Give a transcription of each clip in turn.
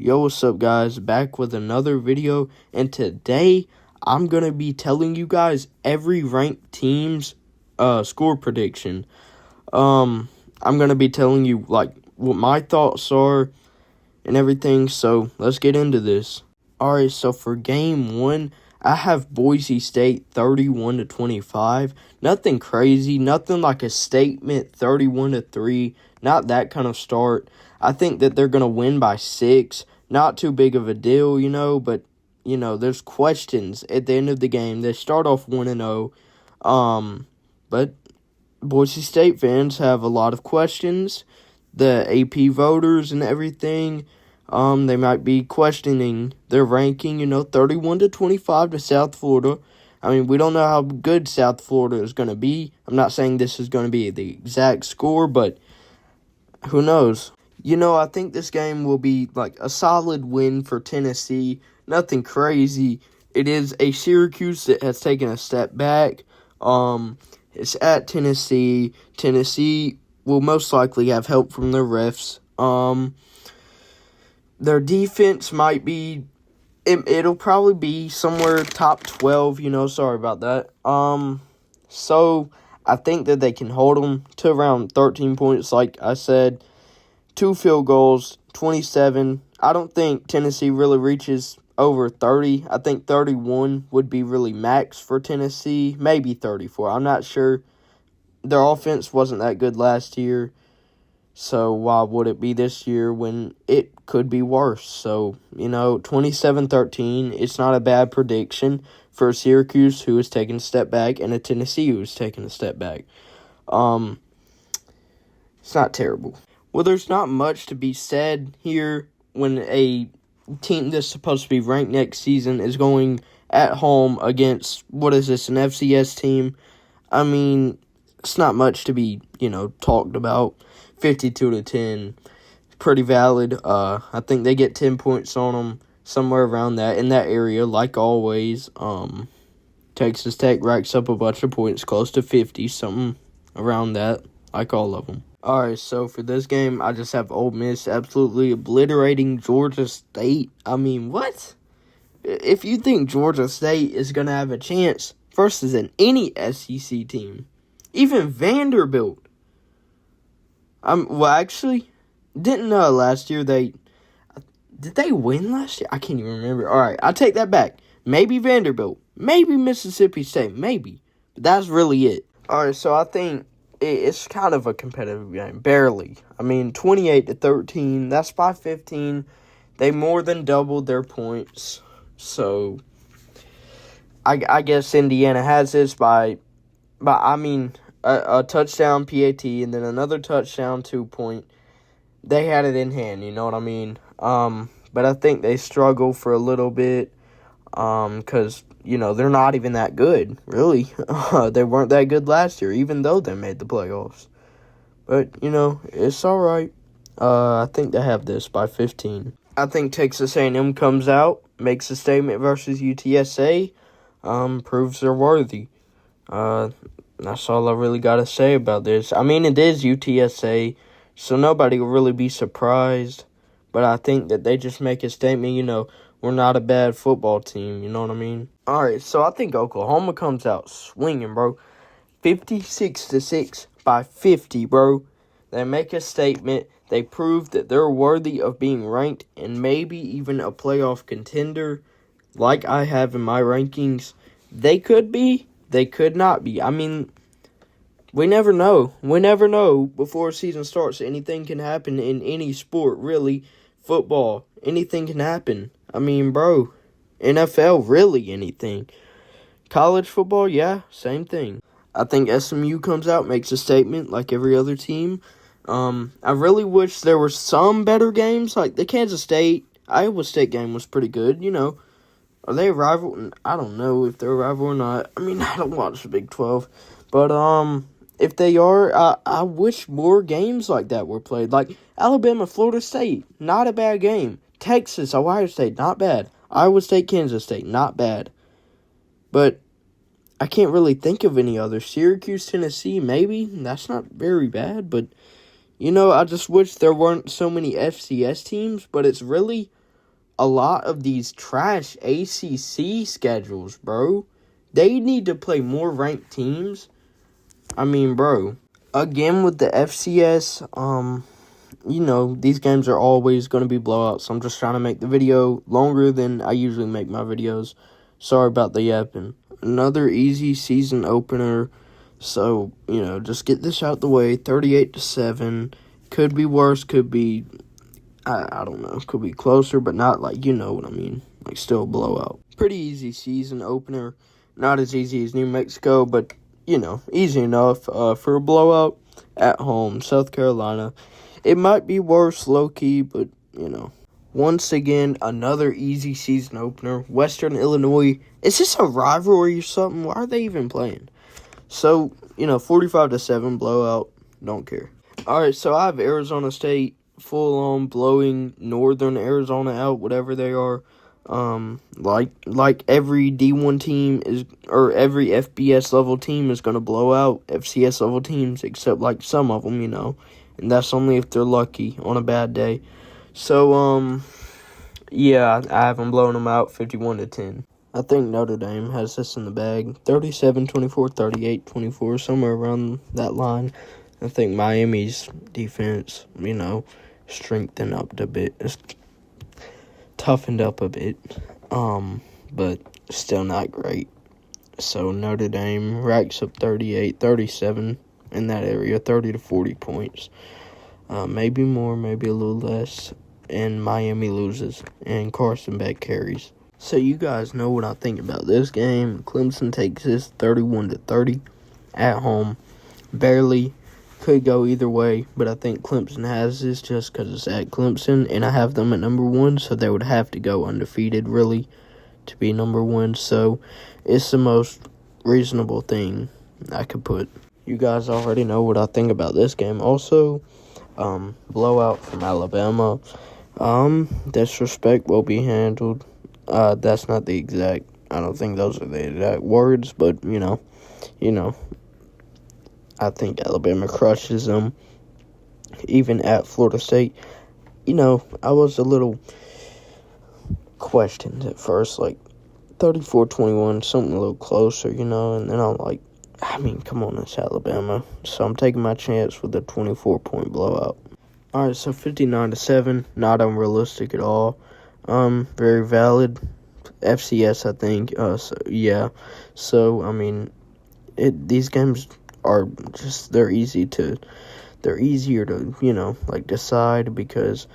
Yo, what's up, guys? Back with another video, and today I'm gonna be telling you guys every ranked team's score prediction. I'm gonna be telling you like what my thoughts are and everything. So let's get into this. All right, so for game 1, I have Boise State 31-25. Nothing crazy, nothing like a statement 31-3. Not that kind of start. I think that they're going to win by 6. Not too big of a deal, but, there's questions at the end of the game. They start off 1-0. But Boise State fans have a lot of questions. The AP voters and everything, they might be questioning their ranking, 31-25 to South Florida. I mean, we don't know how good South Florida is going to be. I'm not saying this is going to be the exact score, but who knows? I think this game will be like a solid win for Tennessee. Nothing crazy. It is a Syracuse that has taken a step back. It's at Tennessee. Tennessee will most likely have help from their refs. Their defense might be, it'll probably be somewhere top 12, sorry about that. So I think that they can hold them to around 13 points, like I said. 2 field goals, 27. I don't think Tennessee really reaches over 30. I think 31 would be really max for Tennessee. Maybe 34. I'm not sure. Their offense wasn't that good last year. So why would it be this year when it could be worse? So, 27-13, it's not a bad prediction for Syracuse, who is taking a step back, and a Tennessee who is taking a step back. It's not terrible. Well, there's not much to be said here when a team that's supposed to be ranked next season is going at home against, an FCS team. I mean, it's not much to be, talked about. 52-10, pretty valid. I think they get 10 points on them, somewhere around that, in that area, like always. Texas Tech racks up a bunch of points, close to 50, something around that, like all of them. All right, so for this game, I just have Ole Miss absolutely obliterating Georgia State. I mean, what? If you think Georgia State is going to have a chance versus any SEC team, even Vanderbilt. Actually, didn't last year did they win last year? I can't even remember. All right, I take that back. Maybe Vanderbilt, maybe Mississippi State, maybe. But that's really it. All right, so I think it's kind of a competitive game, barely. I mean, 28-13, that's by 15. They more than doubled their points. So, I guess Indiana has this by a touchdown PAT and then another touchdown 2-point. They had it in hand, you know what I mean? But I think they struggle for a little bit because, they're not even that good, really. They weren't that good last year, even though they made the playoffs. But, it's all right. I think they have this by 15. I think Texas A&M comes out, makes a statement versus UTSA, proves they're worthy. That's all I really got to say about this. I mean, it is UTSA, so nobody will really be surprised. But I think that they just make a statement, we're not a bad football team, you know what I mean? All right, so I think Oklahoma comes out swinging, bro. 56-6 by 50, bro. They make a statement. They prove that they're worthy of being ranked and maybe even a playoff contender like I have in my rankings. They could be. They could not be. I mean, we never know. We never know before a season starts. Anything can happen in any sport, really. Football, anything can happen. I mean, bro, NFL, really anything. College football, yeah, same thing. I think SMU comes out, makes a statement like every other team. I really wish there were some better games, like the Kansas State, Iowa State game was pretty good, Are they a rival? I don't know if they're a rival or not. I mean, I don't watch the Big 12. But, if they are, I wish more games like that were played. Like Alabama, Florida State, not a bad game. Texas, Ohio State, not bad. Iowa State, Kansas State, not bad. But I can't really think of any other. Syracuse, Tennessee, maybe. That's not very bad. But, I just wish there weren't so many FCS teams. But it's really a lot of these trash ACC schedules, bro. They need to play more ranked teams. I mean, bro. Again, with the FCS, these games are always going to be blowouts. So I'm just trying to make the video longer than I usually make my videos. Sorry about the yapping. Another easy season opener. So, just get this out the way. 38-7. Could be worse. Could be, I don't know. Could be closer, but not like, you know what I mean. Like, still a blowout. Pretty easy season opener. Not as easy as New Mexico, but, easy enough for a blowout at home. South Carolina. It might be worse, low-key, but, Once again, another easy season opener. Western Illinois. Is this a rivalry or something? Why are they even playing? So, 45-7 blowout. Don't care. All right, so I have Arizona State full-on blowing Northern Arizona out, whatever they are. Like every D1 team is, or every FBS level team is going to blow out FCS level teams, except like some of them, and that's only if they're lucky on a bad day. So, yeah, I haven't blown them out 51-10. I think Notre Dame has this in the bag. 37-24, 38-24, somewhere around that line. I think Miami's defense, strengthened up a bit. It's toughened up a bit, but still not great. So Notre Dame racks up 38, 37 in that area, 30 to 40 points. Maybe more, maybe a little less. And Miami loses, and Carson Beck carries. So you guys know what I think about this game. Clemson takes this 31-30 at home. Barely. Could go either way, but I think Clemson has this just because it's at Clemson, and I have them at number 1, so they would have to go undefeated, really, to be number 1. So it's the most reasonable thing I could put. You guys already know what I think about this game. Also, blowout from Alabama. Disrespect will be handled. That's not the exact, I don't think those are the exact words, but, I think Alabama crushes them, even at Florida State. I was a little questioned at first, like 34-21, something a little closer, and then I'm like, come on, it's Alabama. So I'm taking my chance with a 24-point blowout. All right, so 59-7, not unrealistic at all. Very valid. FCS, I think. So, these games are just, they're easier to, decide because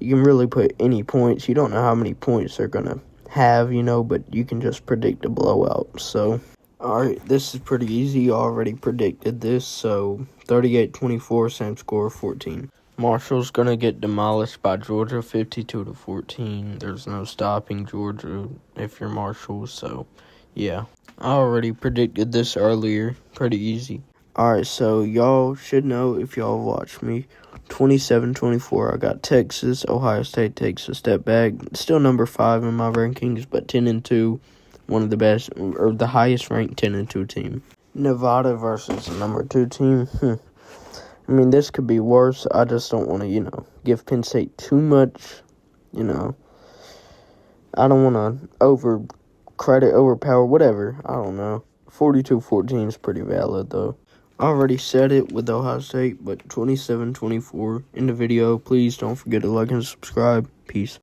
you can really put any points. You don't know how many points they're going to have, but you can just predict a blowout. So, all right, this is pretty easy. You already predicted this. So, 38-24, same score, 14. Marshall's going to get demolished by Georgia, 52-14. There's no stopping Georgia if you're Marshall, so, yeah. I already predicted this earlier. Pretty easy. Alright, so y'all should know if y'all watch me. 27-24, I got Texas. Ohio State takes a step back. Still number 5 in my rankings, but 10-2. One of the best, or the highest ranked 10-2 team. Nevada versus the number 2 team. This could be worse. I just don't want to, give Penn State too much, I don't want to overpower, whatever. I don't know. 42-14 is pretty valid, though. I already said it with Ohio State, but 27-24 in the video. Please don't forget to like and subscribe. Peace.